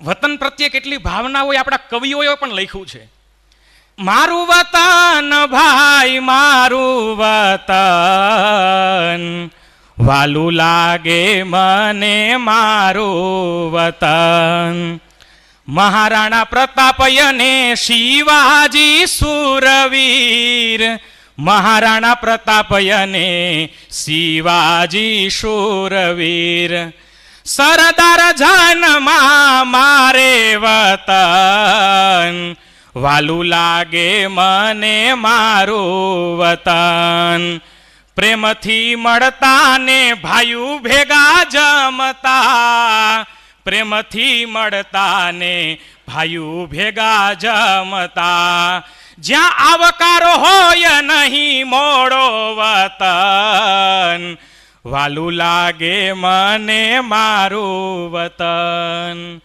વતન પ્રત્યે કેટલી ભાવના હોય આપણા કવિઓએ પણ લખ્યું છે. મારું વતન ભાઈ મારું વતન, વાલું લાગે મને મારું વતન. મહારાણા પ્રતાપ અને શિવાજી સુરવીર, મહારાણા પ્રતાપ અને શિવાજી સુરવીર. સરદાર જનમાં મારે વતન, વાલું લાગે મને મારું વતન. પ્રેમથી મળતા ને ભાઈઓ ભેગા જમતા, પ્રેમથી મળતા ને ભાઈઓ ભેગા જમતા. જ્યાં આવકારો હોય નહીં મોડો વતન, વાલું લાગે મને મારું વતન.